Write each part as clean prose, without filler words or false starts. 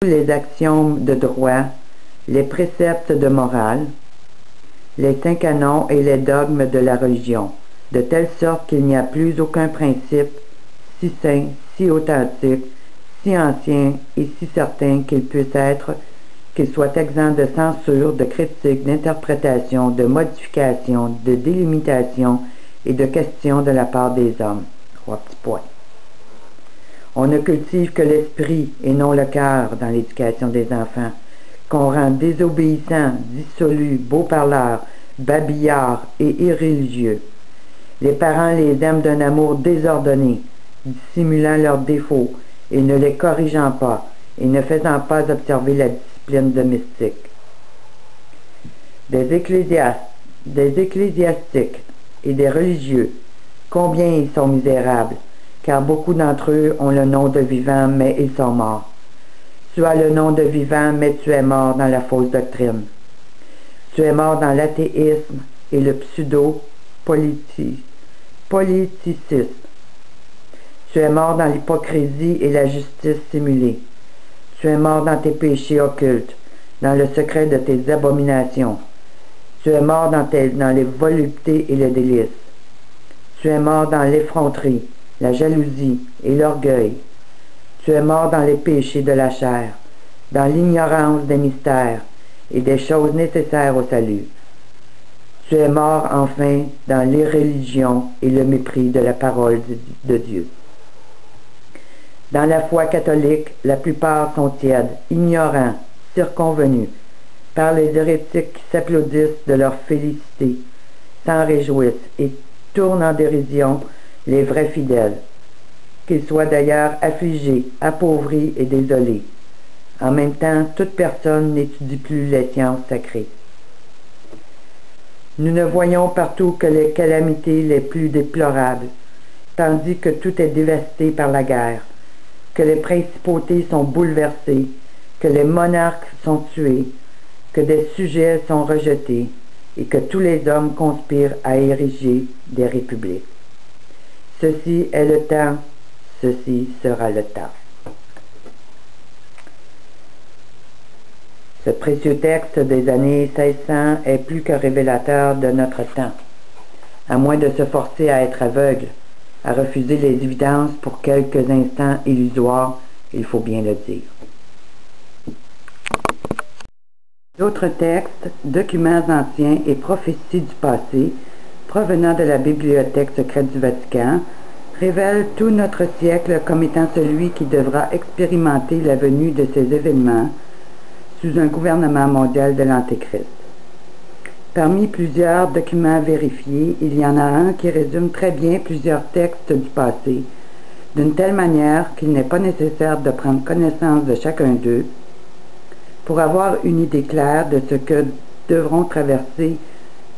les axiomes de droit, les préceptes de morale, les saints canons et les dogmes de la religion, de telle sorte qu'il n'y a plus aucun principe si saint, si authentique, si ancien et si certain qu'il puisse être, qu'il soit exempt de censure, de critique, d'interprétation, de modification, de délimitation et de questions de la part des hommes. 3 petits points. On ne cultive que l'esprit et non le cœur dans l'éducation des enfants, qu'on rend désobéissants, dissolus, beaux-parleurs, babillards et irréligieux. Les parents les aiment d'un amour désordonné, dissimulant leurs défauts et ne les corrigeant pas et ne faisant pas observer la discipline domestique. Des ecclésiastiques et des religieux, combien ils sont misérables, car beaucoup d'entre eux ont le nom de vivant, mais ils sont morts. Tu as le nom de vivant, mais tu es mort dans la fausse doctrine. Tu es mort dans l'athéisme et le pseudo-politicisme. Tu es mort dans l'hypocrisie et la justice simulée. Tu es mort dans tes péchés occultes, dans le secret de tes abominations. Tu es mort dans les voluptés et le délice. Tu es mort dans l'effronterie, la jalousie et l'orgueil. Tu es mort dans les péchés de la chair, dans l'ignorance des mystères et des choses nécessaires au salut. Tu es mort enfin dans l'irréligion et le mépris de la parole de Dieu. Dans la foi catholique, la plupart sont tièdes, ignorants, circonvenus, par les hérétiques qui s'applaudissent de leur félicité, s'en réjouissent et tournent en dérision les vrais fidèles, qu'ils soient d'ailleurs affligés, appauvris et désolés. En même temps, toute personne n'étudie plus les sciences sacrées. Nous ne voyons partout que les calamités les plus déplorables, tandis que tout est dévasté par la guerre, que les principautés sont bouleversées, que les monarques sont tués, que des sujets sont rejetés, et que tous les hommes conspirent à ériger des républiques. Ceci est le temps, ceci sera le temps. Ce précieux texte des années 1600 est plus que révélateur de notre temps, à moins de se forcer à être aveugle, à refuser les évidences pour quelques instants illusoires, il faut bien le dire. D'autres textes, documents anciens et prophéties du passé, provenant de la Bibliothèque secrète du Vatican, révèlent tout notre siècle comme étant celui qui devra expérimenter la venue de ces événements sous un gouvernement mondial de l'Antéchrist. Parmi plusieurs documents vérifiés, il y en a un qui résume très bien plusieurs textes du passé, d'une telle manière qu'il n'est pas nécessaire de prendre connaissance de chacun d'eux pour avoir une idée claire de ce que devront traverser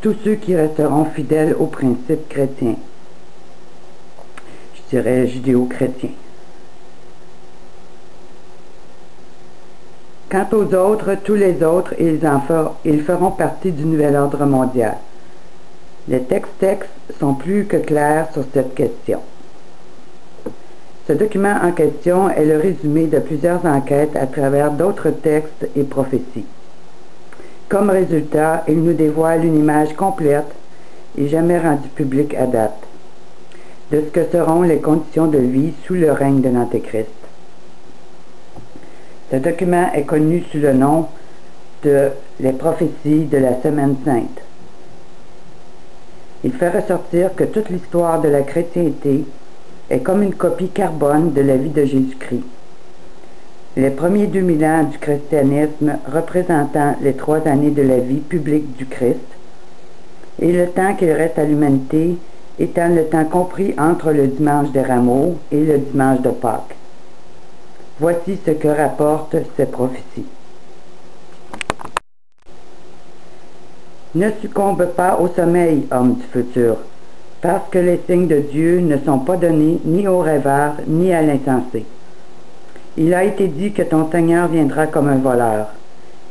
tous ceux qui resteront fidèles aux principes chrétiens. Je dirais judéo-chrétiens. Quant aux autres, tous les autres, ils feront partie du nouvel ordre mondial. Les textes sont plus que clairs sur cette question. Ce document en question est le résumé de plusieurs enquêtes à travers d'autres textes et prophéties. Comme résultat, il nous dévoile une image complète et jamais rendue publique à date de ce que seront les conditions de vie sous le règne de l'Antéchrist. Ce document est connu sous le nom de « Les prophéties de la Semaine sainte ». Il fait ressortir que toute l'histoire de la chrétienté est comme une copie carbone de la vie de Jésus-Christ. Les premiers 2000 ans du christianisme représentant les 3 années de la vie publique du Christ, et le temps qu'il reste à l'humanité étant le temps compris entre le dimanche des Rameaux et le dimanche de Pâques. Voici ce que rapportent ces prophéties. Ne succombe pas au sommeil, homme du futur, parce que les signes de Dieu ne sont pas donnés ni aux rêveurs ni à l'insensé. Il a été dit que ton Seigneur viendra comme un voleur,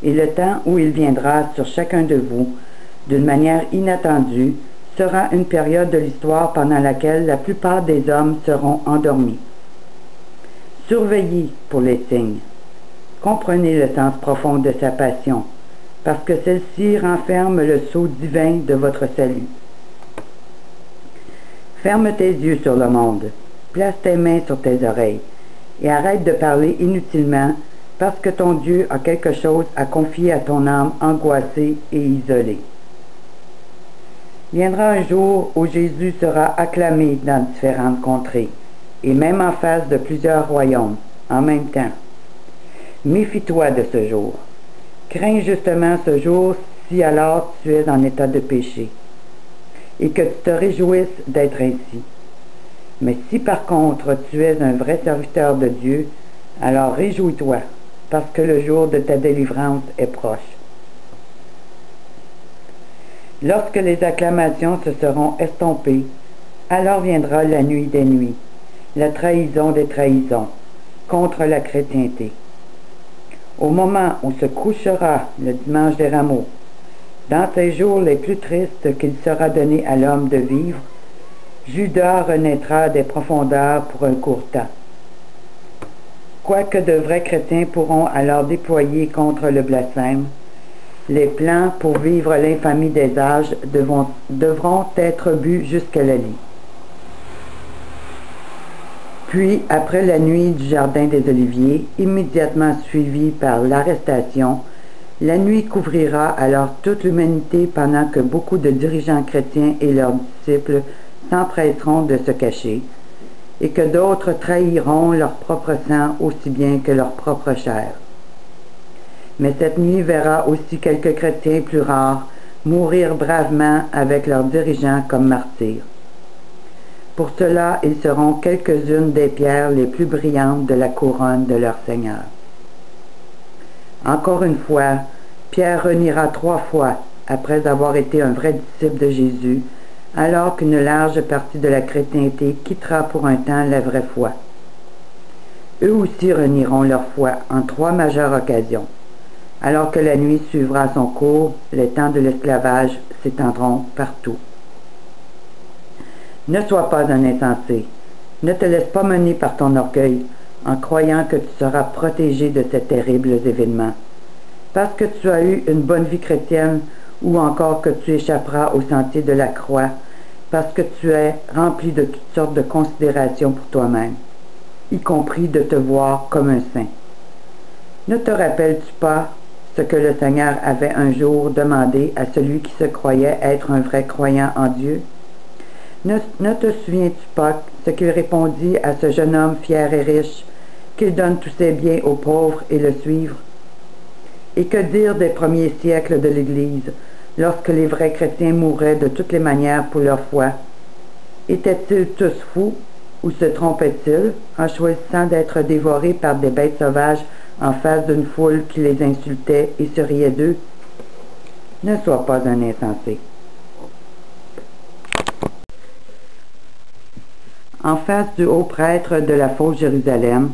et le temps où il viendra sur chacun de vous, d'une manière inattendue, sera une période de l'histoire pendant laquelle la plupart des hommes seront endormis. Surveillez pour les signes. Comprenez le sens profond de sa passion, parce que celle-ci renferme le sceau divin de votre salut. Ferme tes yeux sur le monde, place tes mains sur tes oreilles, et arrête de parler inutilement, parce que ton Dieu a quelque chose à confier à ton âme angoissée et isolée. Viendra un jour où Jésus sera acclamé dans différentes contrées, et même en face de plusieurs royaumes, en même temps. Méfie-toi de ce jour. Crains justement ce jour si alors tu es en état de péché, et que tu te réjouisses d'être ainsi. Mais si par contre tu es un vrai serviteur de Dieu, alors réjouis-toi, parce que le jour de ta délivrance est proche. Lorsque les acclamations se seront estompées, alors viendra la nuit des nuits, la trahison des trahisons, contre la chrétienté. Au moment où se couchera le dimanche des rameaux, dans ces jours les plus tristes qu'il sera donné à l'homme de vivre, Judas renaîtra des profondeurs pour un court temps. Quoique de vrais chrétiens pourront alors déployer contre le blasphème, les plans pour vivre l'infamie des âges devront être bus jusqu'à la lie. Puis, après la nuit du Jardin des Oliviers, immédiatement suivie par l'arrestation, la nuit couvrira alors toute l'humanité pendant que beaucoup de dirigeants chrétiens et leurs disciples s'empresseront de se cacher, et que d'autres trahiront leur propre sang aussi bien que leur propre chair. Mais cette nuit verra aussi quelques chrétiens plus rares mourir bravement avec leurs dirigeants comme martyrs. Pour cela, ils seront quelques-unes des pierres les plus brillantes de la couronne de leur Seigneur. Encore une fois, Pierre reniera 3 fois après avoir été un vrai disciple de Jésus, alors qu'une large partie de la chrétienté quittera pour un temps la vraie foi. Eux aussi renieront leur foi en 3 majeures occasions. Alors que la nuit suivra son cours, les temps de l'esclavage s'étendront partout. Ne sois pas un insensé. Ne te laisse pas mener par ton orgueil en croyant que tu seras protégé de ces terribles événements. Parce que tu as eu une bonne vie chrétienne ou encore que tu échapperas au sentier de la croix, parce que tu es rempli de toutes sortes de considérations pour toi-même, y compris de te voir comme un saint. Ne te rappelles-tu pas ce que le Seigneur avait un jour demandé à celui qui se croyait être un vrai croyant en Dieu? Ne te souviens-tu pas ce qu'il répondit à ce jeune homme fier et riche, qu'il donne tous ses biens aux pauvres et le suivre? Et que dire des premiers siècles de l'Église, lorsque les vrais chrétiens mouraient de toutes les manières pour leur foi? Étaient-ils tous fous, ou se trompaient-ils en choisissant d'être dévorés par des bêtes sauvages en face d'une foule qui les insultait et se riait d'eux? Ne sois pas un insensé. En face du haut prêtre de la fausse Jérusalem,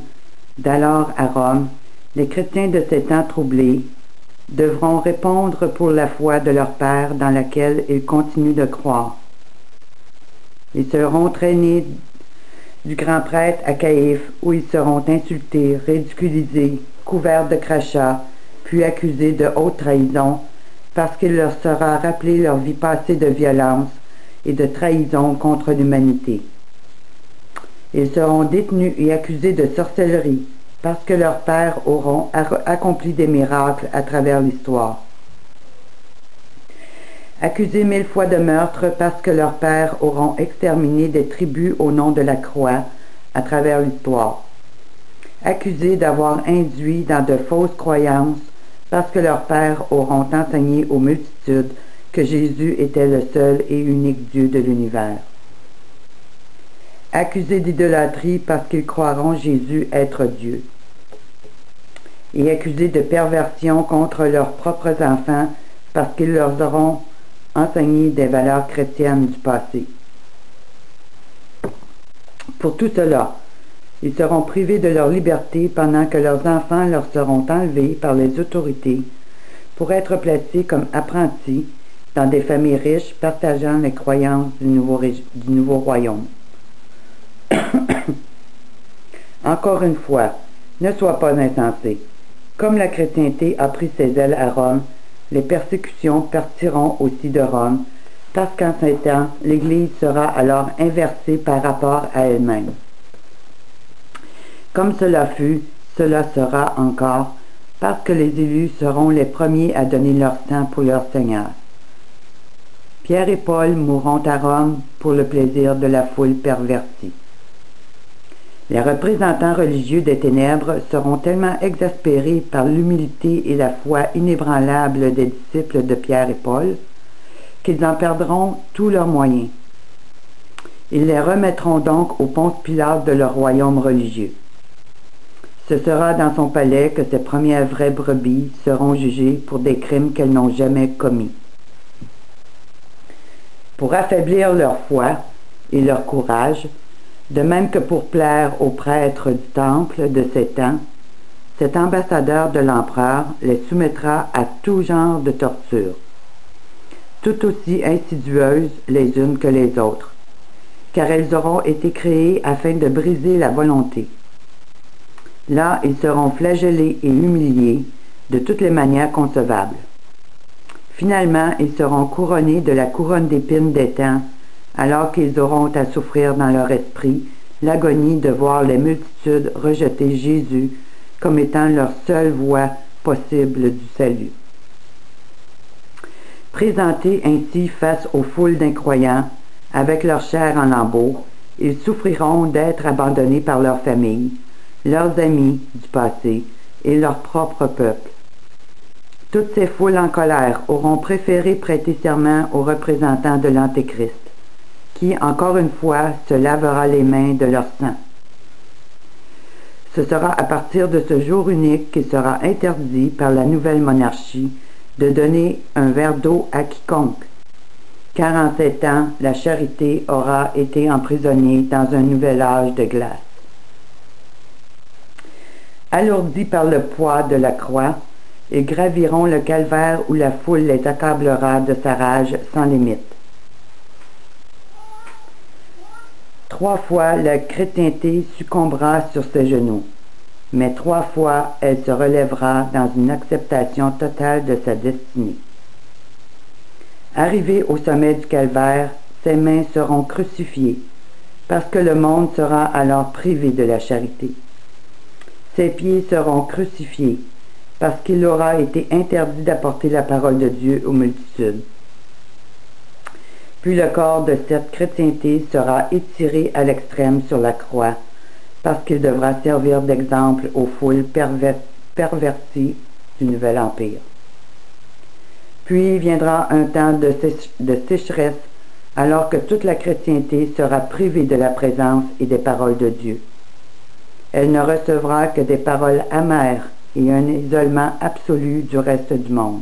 d'alors à Rome, les chrétiens de ces temps troublés devront répondre pour la foi de leur Père dans laquelle ils continuent de croire. Ils seront traînés du grand prêtre à Caïphe, où ils seront insultés, ridiculisés, couverts de crachats, puis accusés de haute trahison, parce qu'il leur sera rappelé leur vie passée de violence et de trahison contre l'humanité. Ils seront détenus et accusés de sorcellerie, parce que leurs pères auront accompli des miracles à travers l'histoire. Accusés 1000 fois de meurtre, parce que leurs pères auront exterminé des tribus au nom de la croix à travers l'histoire. Accusés d'avoir induit dans de fausses croyances, parce que leurs pères auront enseigné aux multitudes que Jésus était le seul et unique Dieu de l'univers. Accusés d'idolâtrie parce qu'ils croiront Jésus être Dieu. Et accusés de perversion contre leurs propres enfants parce qu'ils leur auront enseigné des valeurs chrétiennes du passé. Pour tout cela, ils seront privés de leur liberté pendant que leurs enfants leur seront enlevés par les autorités pour être placés comme apprentis dans des familles riches partageant les croyances du nouveau royaume. Encore une fois, ne sois pas insensé. Comme la chrétienté a pris ses ailes à Rome, les persécutions partiront aussi de Rome, parce qu'en ces temps, l'Église sera alors inversée par rapport à elle-même. Comme cela fut, cela sera encore, parce que les élus seront les premiers à donner leur sang pour leur Seigneur. Pierre et Paul mourront à Rome pour le plaisir de la foule pervertie. Les représentants religieux des ténèbres seront tellement exaspérés par l'humilité et la foi inébranlable des disciples de Pierre et Paul qu'ils en perdront tous leurs moyens. Ils les remettront donc au Ponce Pilate de leur royaume religieux. Ce sera dans son palais que ces premières vraies brebis seront jugées pour des crimes qu'elles n'ont jamais commis. Pour affaiblir leur foi et leur courage, de même que pour plaire aux prêtres du temple de ces temps, cet ambassadeur de l'empereur les soumettra à tout genre de tortures, tout aussi insidieuses les unes que les autres, car elles auront été créées afin de briser la volonté. Là, ils seront flagellés et humiliés de toutes les manières concevables. Finalement, ils seront couronnés de la couronne d'épines des temps, alors qu'ils auront à souffrir dans leur esprit l'agonie de voir les multitudes rejeter Jésus comme étant leur seule voie possible du salut. Présentés ainsi face aux foules d'incroyants, avec leur chair en lambeaux, ils souffriront d'être abandonnés par leur famille, leurs amis du passé et leur propre peuple. Toutes ces foules en colère auront préféré prêter serment aux représentants de l'Antéchrist, qui, encore une fois, se lavera les mains de leur sang. Ce sera à partir de ce jour unique qu'il sera interdit par la nouvelle monarchie de donner un verre d'eau à quiconque, car en ces temps, la charité aura été emprisonnée dans un nouvel âge de glace. Alourdis par le poids de la croix, ils graviront le calvaire où la foule les accablera de sa rage sans limite. 3 fois la chrétienté succombera sur ses genoux, mais 3 fois elle se relèvera dans une acceptation totale de sa destinée. Arrivée au sommet du calvaire, ses mains seront crucifiées, parce que le monde sera alors privé de la charité. Ses pieds seront crucifiés, parce qu'il aura été interdit d'apporter la parole de Dieu aux multitudes. Puis le corps de cette chrétienté sera étiré à l'extrême sur la croix, parce qu'il devra servir d'exemple aux foules perverties du nouvel empire. Puis viendra un temps de sécheresse, alors que toute la chrétienté sera privée de la présence et des paroles de Dieu. Elle ne recevra que des paroles amères et un isolement absolu du reste du monde.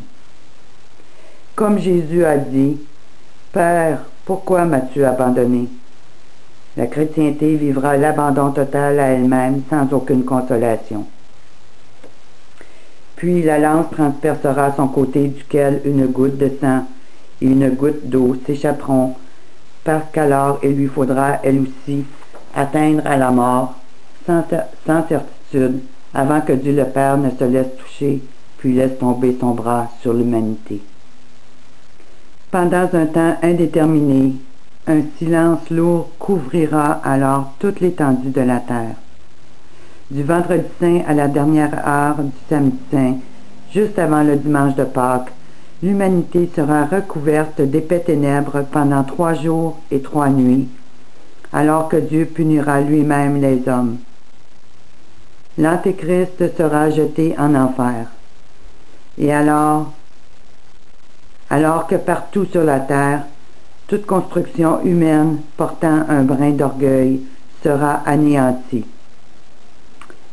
Comme Jésus a dit, « Père, pourquoi m'as-tu abandonné ?» La chrétienté vivra l'abandon total à elle-même sans aucune consolation. Puis la lance transpercera son côté duquel une goutte de sang et une goutte d'eau s'échapperont, parce qu'alors il lui faudra, elle aussi, atteindre à la mort, sans certitude, avant que Dieu le Père ne se laisse toucher, puis laisse tomber son bras sur l'humanité. Pendant un temps indéterminé, un silence lourd couvrira alors toute l'étendue de la terre. Du vendredi saint à la dernière heure du samedi saint, juste avant le dimanche de Pâques, l'humanité sera recouverte d'épais ténèbres pendant 3 jours et 3 nuits, alors que Dieu punira lui-même les hommes. L'Antéchrist sera jeté en enfer. Et alors que partout sur la terre, toute construction humaine portant un brin d'orgueil sera anéantie.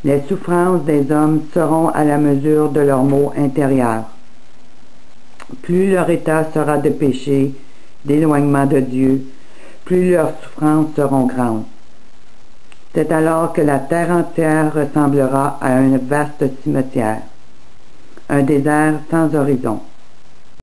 Les souffrances des hommes seront à la mesure de leurs maux intérieurs. Plus leur état sera de péché, d'éloignement de Dieu, plus leurs souffrances seront grandes. C'est alors que la terre entière ressemblera à un vaste cimetière, un désert sans horizon.